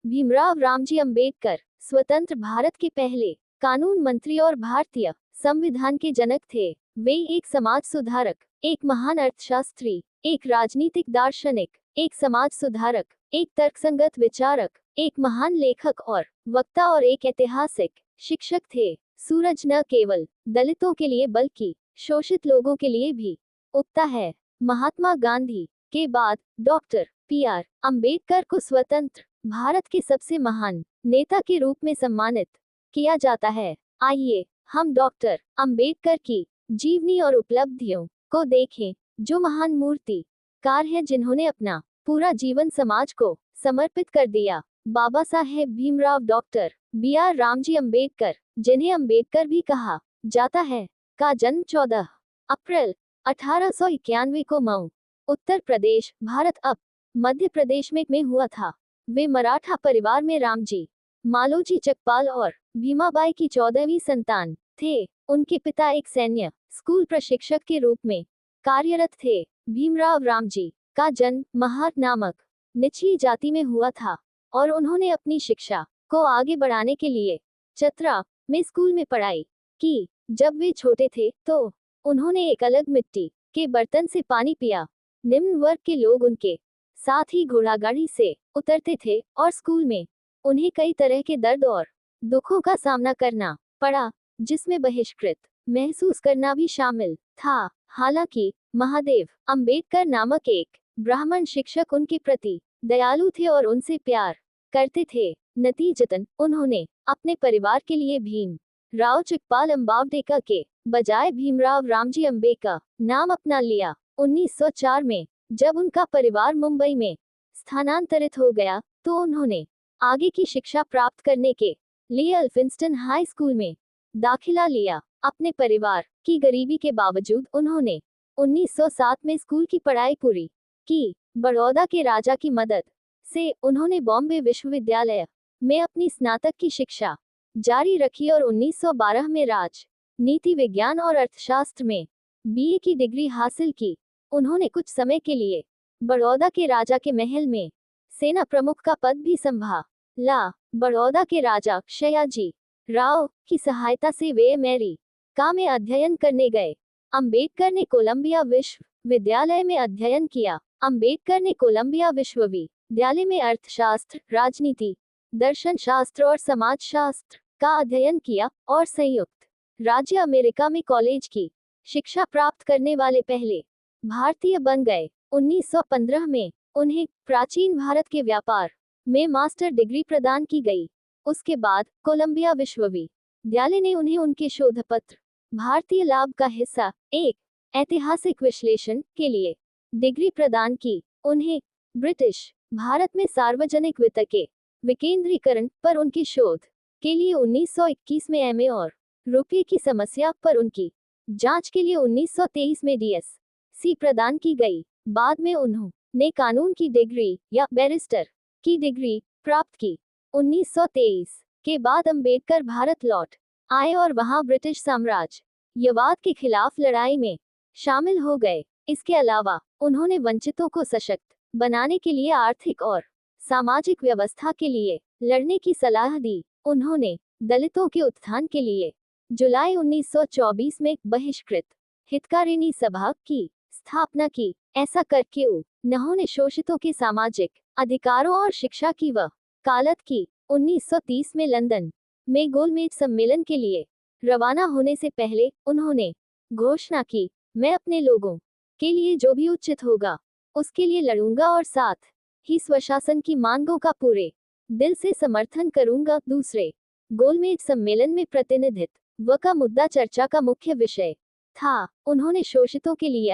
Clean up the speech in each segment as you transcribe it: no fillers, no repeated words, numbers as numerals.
भीमराव रामजी अंबेडकर स्वतंत्र भारत के पहले कानून मंत्री और भारतीय संविधान के जनक थे। वे एक समाज सुधारक, एक महान अर्थशास्त्री, एक राजनीतिक दार्शनिक, एक समाज सुधारक, एक तर्कसंगत विचारक, एक महान लेखक और वक्ता और एक ऐतिहासिक शिक्षक थे। सूरज न केवल दलितों के लिए बल्कि शोषित लोगों के लिए भी उगता है। महात्मा गांधी के बाद डॉक्टर पी.आर. अंबेडकर को स्वतंत्र भारत के सबसे महान नेता के रूप में सम्मानित किया जाता है। आइए हम डॉक्टर अंबेडकर की जीवनी और उपलब्धियों को देखें, जो महान मूर्तिकार हैं जिन्होंने अपना पूरा जीवन समाज को समर्पित कर दिया। Baba Saheb Bhimrao doctor B R. रामजी अंबेडकर, जिन्हें अंबेडकर भी कहा जाता है, का जन्म 14 अप्रैल 1891 को मऊ, उत्तर प्रदेश, भारत अब मध्य प्रदेश में हुआ था। वे मराठा परिवार में रामजी, मालोजी चकपाल और भीमाबाई की 14वीं संतान थे। उनके पिता एक सैन्य स्कूल प्रशिक्षक के रूप में कार्यरत थे। भीमराव रामजी का जन्म महार नामक निचली जाति में हुआ था और उन्होंने अपनी शिक्षा को आगे बढ़ाने के लिए चतरा में स्कूल में पढ़ाई की। जब वे छोटे थे तो उन्होंने एक अलग मिट्टी के बर्तन से पानी पिया। निम्न वर्ग के लोग उनके साथ ही घोड़ागाड़ी से उतरते थे और स्कूल में उन्हें कई तरह के दर्द और दुखों का सामना करना पड़ा, जिसमें बहिष्कृत महसूस करना भी शामिल था। हालांकि महादेव अंबेडकर नामक एक ब्राह्मण शिक्षक उनके प्रति दयालु थे और उनसे प्यार करते थे। नतीजतन उन्होंने अपने परिवार के लिए भीम राव चकपाल अंबावडेकर के बजाय भीमराव रामजी अंबेडकर नाम अपना लिया। 1904 में जब उनका परिवार मुंबई में स्थानांतरित हो गया तो उन्होंने आगे की शिक्षा प्राप्त करने के लिए अल्फिंस्टन हाई स्कूल में दाखिला लिया। अपने परिवार की गरीबी के बावजूद उन्होंने 1907 में स्कूल की पढ़ाई पूरी की। बड़ौदा के राजा की मदद से उन्होंने बॉम्बे विश्वविद्यालय में अपनी स्नातक की शिक्षा जारी रखी और 1912 में राजनीति विज्ञान और अर्थशास्त्र में बीए की डिग्री हासिल की। उन्होंने कुछ समय के लिए बड़ौदा के राजा के महल में सेना प्रमुख का पद भी संभाला। बड़ौदा के राजा सयाजी राव की सहायता से वे अमेरिका में अध्ययन करने गए। अंबेडकर ने कोलंबिया विश्वविद्यालय में अध्ययन किया। अंबेडकर ने कोलंबिया विश्वविद्यालय में अर्थशास्त्र, राजनीति, दर्शन शास्त्र और समाजशास्त्र का अध्ययन किया और संयुक्त राज्य अमेरिका में कॉलेज की शिक्षा प्राप्त करने वाले पहले भारतीय बन गए। 1915 में उन्हें प्राचीन भारत के व्यापार में मास्टर डिग्री प्रदान की गई। उसके बाद कोलंबिया विश्वविद्यालय ने उन्हें उनके शोध पत्र भारतीय लाभ का हिस्सा एक ऐतिहासिक विश्लेषण के लिए डिग्री प्रदान की। उन्हें ब्रिटिश भारत में सार्वजनिक वित्त के विकेंद्रीकरण पर उनके शोध के लिए 1921 में एमए और रुपये की समस्या पर उनकी जांच के लिए 1923 में डीएससी प्रदान की गई। बाद में उन्होंने कानून की डिग्री या बैरिस्टर की डिग्री प्राप्त की। 1923 के बाद अंबेडकर भारत लौट आए और वहां ब्रिटिश साम्राज्यवाद के खिलाफ लड़ाई में शामिल हो गए। इसके अलावा उन्होंने वंचितों को सशक्त बनाने के लिए आर्थिक और सामाजिक व्यवस्था के लिए लड़ने की सलाह दी। उन्होंने दलितों के उत्थान के लिए जुलाई 1924 में बहिष्कृत हितकारिणी सभा की स्थापना की। ऐसा करके उन्होंने शोषितों के सामाजिक अधिकारों और शिक्षा की वकालत की। 1930 में लंदन में गोलमेज सम्मेलन के लिए रवाना होने से पहले उन्होंने घोषणा की, मैं अपने लोगों के लिए जो भी उचित होगा उसके लिए लड़ूंगा और साथ ही स्वशासन की मांगों का पूरे दिल से समर्थन करूंगा। दूसरे गोलमेज सम्मेलन में प्रतिनिधित्व का मुद्दा चर्चा का मुख्य विषय था। उन्होंने शोषितों के लिए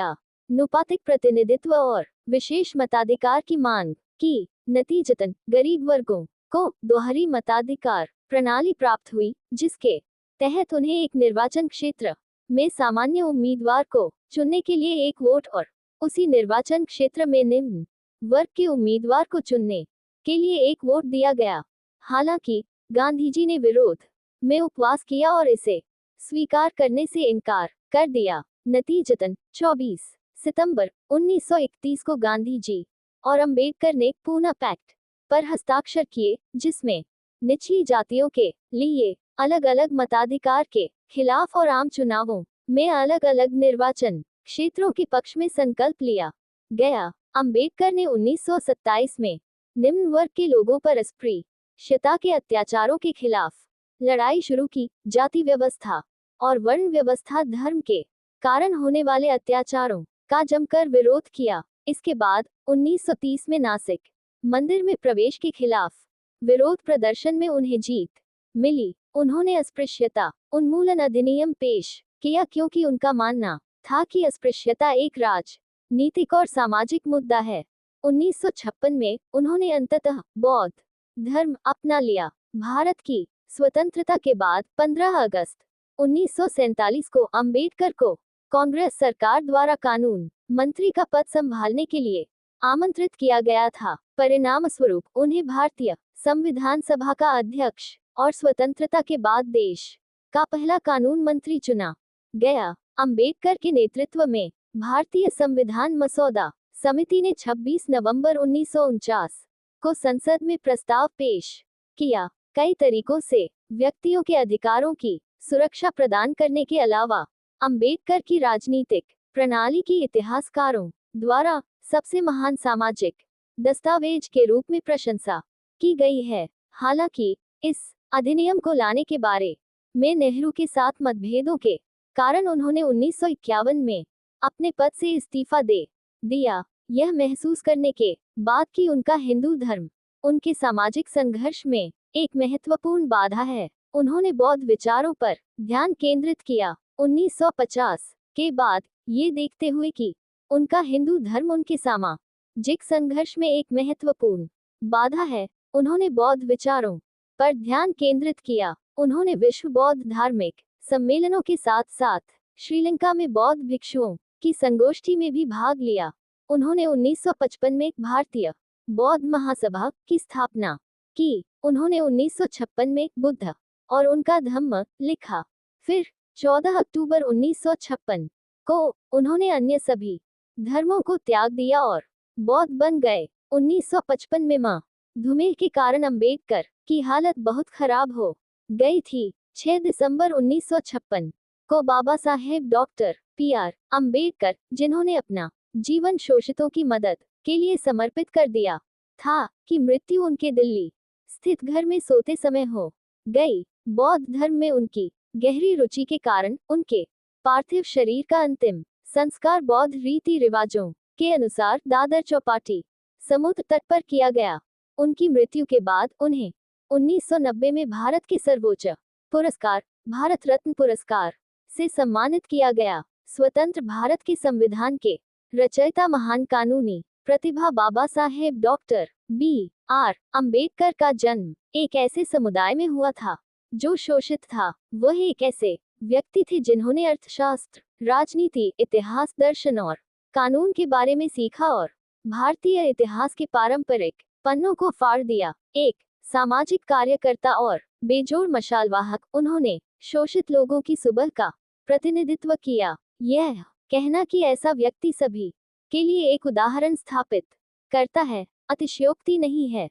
अनुपातिक प्रतिनिधित्व और विशेष मताधिकार की मांग की। नतीजतन गरीब वर्गों को दोहरी मताधिकार प्रणाली प्राप्त हुई, जिसके तहत उन्हें एक निर्वाचन क्षेत्र में सामान्य उम्मीदवार को चुनने के लिए एक वोट और उसी निर्वाचन क्षेत्र में निम्न वर्ग के उम्मीदवार को चुनने के लिए एक वोट दिया गया। हालांकि गांधीजी ने विरोध में उपवास किया और इसे स्वीकार करने से इनकार कर दिया। नतीजतन 24 सितंबर 1931 को गांधी जी और अंबेडकर ने पूना पैक्ट पर हस्ताक्षर किए, जिसमें निचली जातियों के लिए अलग अलग मताधिकार के खिलाफ और आम चुनावों में अलग अलग निर्वाचन क्षेत्रों के पक्ष में संकल्प लिया गया। अंबेडकर ने 1927 में निम्न वर्ग के लोगों पर अस्पृश्यता के अत्याचारों के खिलाफ लड़ाई शुरू की। जाति व्यवस्था और वर्ण व्यवस्था, धर्म के कारण होने वाले अत्याचारों का जमकर विरोध किया। इसके बाद 1930 में नासिक मंदिर में प्रवेश के खिलाफ विरोध प्रदर्शन में उन्हें जीत मिली। उन्होंने अस्पृश्यता उन्मूलन अधिनियम पेश किया, क्योंकि उनका मानना था कि अस्पृश्यता एक राजनीतिक और सामाजिक मुद्दा है। 1956 में उन्होंने अंततः बौद्ध धर्म अपना लिया। भारत की स्वतंत्रता के बाद 15 अगस्त 1947 को अंबेडकर को कांग्रेस सरकार द्वारा कानून मंत्री का पद संभालने के लिए आमंत्रित किया गया था। परिणामस्वरूप उन्हें भारतीय संविधान सभा का अध्यक्ष और स्वतंत्रता के बाद देश का पहला कानून मंत्री चुना गया। अंबेडकर के नेतृत्व में भारतीय संविधान मसौदा समिति ने 26 नवंबर 1949 को संसद में प्रस्ताव पेश किया। कई तरीकों से व्यक्तियों के अधिकारों की सुरक्षा प्रदान करने के अलावा अंबेडकर की राजनीतिक प्रणाली की इतिहासकारों द्वारा सबसे महान सामाजिक दस्तावेज के रूप में प्रशंसा की गई है। हालांकि इस अधिनियम को लाने के बारे में नेहरू के साथ मतभेदों के कारण उन्होंने 1951 में अपने पद से इस्तीफा दे दिया। यह महसूस करने के बाद कि उनका हिंदू धर्म उनके सामाजिक संघर्ष में एक महत्वपूर्ण बाधा है, उन्होंने बौद्ध विचारों पर ध्यान केंद्रित किया। 1950 के बाद ये देखते हुए कि उनका हिंदू धर्म उनके सामाजिक संघर्ष में एक महत्वपूर्ण बाधा है, उन्होंने बौद्ध विचारों पर ध्यान केंद्रित किया। उन्होंने विश्व बौद्ध धार्मिक सम्मेलनों के साथ साथ श्रीलंका में बौद्ध भिक्षुओं की संगोष्ठी में भी भाग लिया। उन्होंने 1955 में भारतीय बौद्ध महासभा की स्थापना की। उन्होंने 1956 में बुद्ध और उनका धम्म लिखा। फिर 14 अक्टूबर 1956 को उन्होंने अन्य सभी धर्मों को त्याग दिया और बौद्ध बन गए। 1955 में मां धुमेह के कारण अंबेडकर की हालत बहुत खराब हो गई थी। 6 दिसंबर 1956 को बाबा साहेब डॉक्टर पी.आर. अंबेडकर, जिन्होंने अपना जीवन शोषितों की मदद के लिए समर्पित कर दिया था, की मृत्यु उनके दिल्ली स्थित घर में सोते समय हो गई। बौद्ध धर्म में उनकी गहरी रुचि के कारण उनके पार्थिव शरीर का अंतिम संस्कार बौद्ध रीति रिवाजों के अनुसार दादर चौपाटी समुद्र तट पर किया गया। उनकी मृत्यु के बाद उन्हें 1990 में भारत के सर्वोच्च पुरस्कार भारत रत्न पुरस्कार से सम्मानित किया गया। स्वतंत्र भारत के संविधान के रचयिता, महान कानूनी प्रतिभा बाबा साहेब डॉक्टर बी.आर. अंबेडकर का जन्म एक ऐसे समुदाय में हुआ था जो शोषित था। वह एक ऐसे व्यक्ति थे जिन्होंने अर्थशास्त्र, राजनीति, इतिहास, दर्शन और कानून के बारे में सीखा और भारतीय इतिहास के पारंपरिक पन्नों को फाड़ दिया। एक सामाजिक कार्यकर्ता और बेजोड़ मशालवाहक, उन्होंने शोषित लोगों की सुबह का प्रतिनिधित्व किया। यह कहना कि ऐसा व्यक्ति सभी के लिए एक उदाहरण स्थापित करता है, अतिशयोक्ति नहीं है।